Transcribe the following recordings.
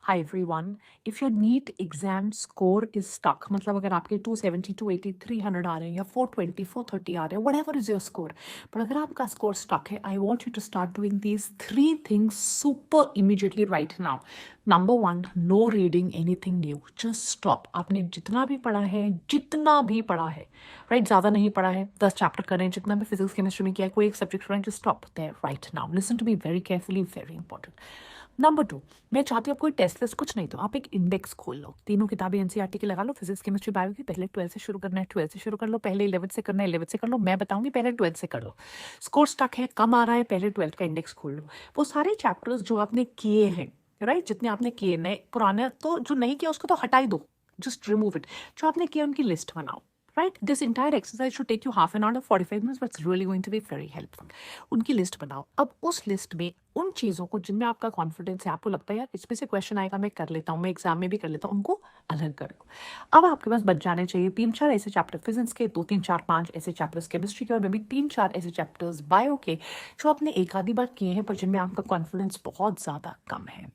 Hi everyone. If your NEET exam score is stuck, मतलब अगर आपके 270, 280, 300 आ रहे हैं या 420, 430 आ रहे हैं, whatever is your score, but अगर आपका score stuck है, I want you to start doing these 3 things super immediately right now. Number 1, no reading anything new. Just stop. आपने जितना भी पढ़ा है, right? ज़्यादा नहीं पढ़ा है, 10 चैप्टर करें, जितना भी फिजिक्स केमिस्ट्री में किया है, कोई एक सब्जेक्ट पढ़ें, just stop there right now. Listen to me very carefully, very important. Number 2, मैं चाहती हूँ आप कोई टेस्ट लिस्ट कुछ नहीं तो आप एक इंडेक्स खोल लो, तीनों किताबें एनसीईआरटी की लगा लो, फिजिक्स केमिस्ट्री बायो की। पहले 12 से शुरू करना है, 12 से शुरू कर लो, पहले 11 से करना है, 11 से कर लो, मैं बताऊंगी, पहले 12 से कर लो। स्कोर स्टक है, कम आ रहा है, पहले 12 का इंडेक्स खोल लो। वो सारे चैप्टर्स जो आपने किए हैं, राइट, जितने आपने किए, नए पुराने तो जो नहीं किया उसको तो हटा ही दो, जस्ट रिमूव इट। जो आपने किया उनकी लिस्ट बनाओ, right? This entire exercise should take you half an hour to 45 minutes, but it's really going to be very helpful. उनकी लिस्ट बनाओ। अब उस लिस्ट में उन चीज़ों को जिनमें आपका कॉन्फिडेंस है, आपको लगता है यार इसमें से क्वेश्चन आएगा, मैं कर लेता हूँ, मैं एग्जाम में भी कर लेता हूँ, उनको अलग करो। अब आपके पास बच जाने चाहिए 3-4 ऐसे चैप्टर फिजिक्स के, 2-3-4-5 ऐसे चैप्टर्स केमिस्ट्री के, और मे बी 3-4 ऐसे चैप्टर्स बायो के जो आपने एक आधी बार किए हैं पर जिनमें आपका कॉन्फिडेंस बहुत ज़्यादा कम है।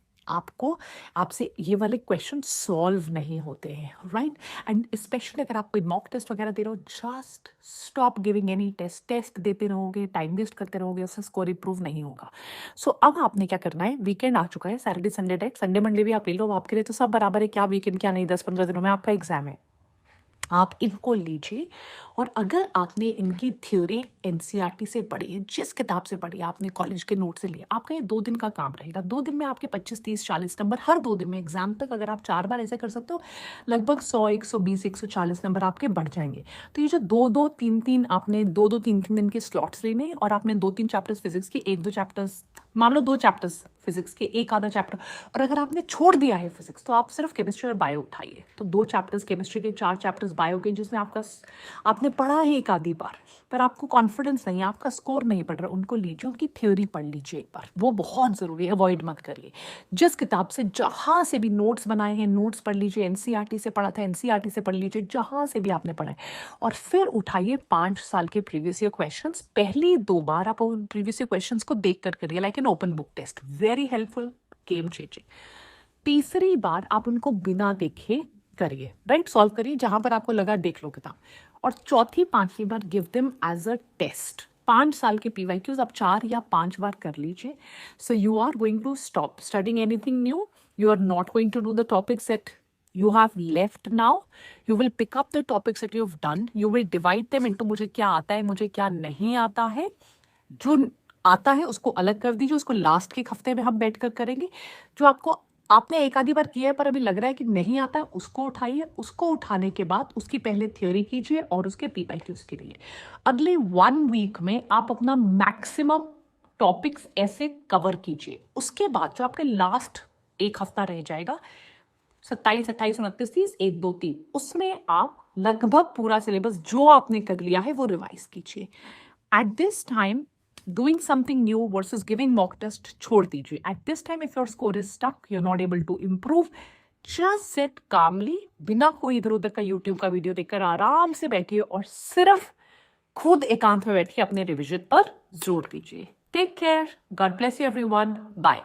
आपसे ये वाले क्वेश्चन सॉल्व नहीं होते हैं, राइट? एंड स्पेशली अगर आप कोई मॉक टेस्ट वगैरह दे रहे हो, just stop giving any test देते रहोगे, टाइम वेस्ट करते रहोगे, उससे स्कोर इंप्रूव नहीं होगा। सो अब आपने क्या करना है, वीकेंड आ चुका है, Saturday Sunday type, Sunday Monday भी आप ले लो, आपके लिए तो सब बराबर है, क्या वीकेंड क्या नहीं, 10-15 दिनों में आपका एग्जाम है। आप इनको लीजिए, और अगर आपने इनकी थ्योरी एनसीईआरटी से पढ़ी है, जिस किताब से पढ़ी है, आपने कॉलेज के नोट से लिया, आपका ये 2 दिन का काम रहेगा। 2 दिन में आपके 25, 30, 40 नंबर हर 2 दिन में, एग्जाम तक अगर आप 4 बार ऐसे कर सकते हो, लगभग 100, 120, 140 नंबर आपके बढ़ जाएंगे। तो ये जो 2-2, 3-3 आपने 2-2, 3-3 दिन के स्लॉट्स लेने, और आपने 2-3 चैप्टर्स फिजिक्स के, 1-2 चैप्टर्स, मान लो 2 चैप्टर्स फिजिक्स के, एक आधा चैप्टर, और अगर आपने छोड़ दिया है फिजिक्स तो आप सिर्फ केमिस्ट्री और बायो उठाइए। तो 2 चैप्टर्स केमिस्ट्री के, 4 चैप्टर्स बायो के, जिसमें आपने पढ़ा है एक आधी बार पर आपको कॉन्फिडेंस नहीं है, आपका स्कोर नहीं पड़ रहा, उनको लीजिए, उनकी थ्योरी पढ़ लीजिए एक बार, वो बहुत ज़रूरी है, अवॉइड मत करिए। जिस किताब से, जहाँ से भी नोट्स बनाए हैं, नोट्स पढ़ लीजिए, एनसीईआरटी से पढ़ा था, एनसीईआरटी से पढ़ लीजिए, जहाँ से भी आपने पढ़ा है, और फिर उठाइए 5 साल के प्रीवियस ईयर क्वेश्चंस। पहली 2 बार आप उन प्रीवियस ईयर क्वेश्चंस को देख कर करिए, like an open book test, very helpful, game changing. तीसरी बार आप उनको बिना देखे करिए, राइट, सॉल्व करिए, जहां पर आपको लगा देख लो किताब। और चौथी 5वीं बार give them as a test. 5 साल के पीवाईक्यूज आप 4 या 5 बार कर लीजिए। So you are going to stop studying anything new, you are not going to do the topics that you have left now. You will pick up the topics that you've done. You will divide them into मुझे क्या आता है, मुझे क्या नहीं आता है। जो आता है उसको अलग कर दीजिए, उसको लास्ट के हफ्ते में हम बैठ कर करेंगे। जो आपने एक आधी बार किया है पर अभी लग रहा है कि नहीं आता है, उसको उठाइए। उसको उठाने के बाद उसकी पहले थ्योरी कीजिए और उसके पीवाईक्यूज के लिए अगले 1 वीक में आप अपना मैक्सिमम टॉपिक्स ऐसे कवर कीजिए। उसके बाद जो आपके लास्ट एक हफ्ता रह जाएगा, 27, 28, 29, 30, 1, 2, 3, उसमें आप लगभग पूरा सिलेबस जो आपने कर लिया है वो रिवाइज कीजिए। At this time doing something new versus giving mock test छोड़ दीजिए। At this time if your score is stuck, you're not able to improve, just sit calmly, बिना कोई इधर उधर का यूट्यूब का वीडियो देखकर आराम से बैठिए और सिर्फ खुद एकांत में बैठिए, अपने रिविजन पर जोर दीजिए। Take care, God bless you everyone, bye.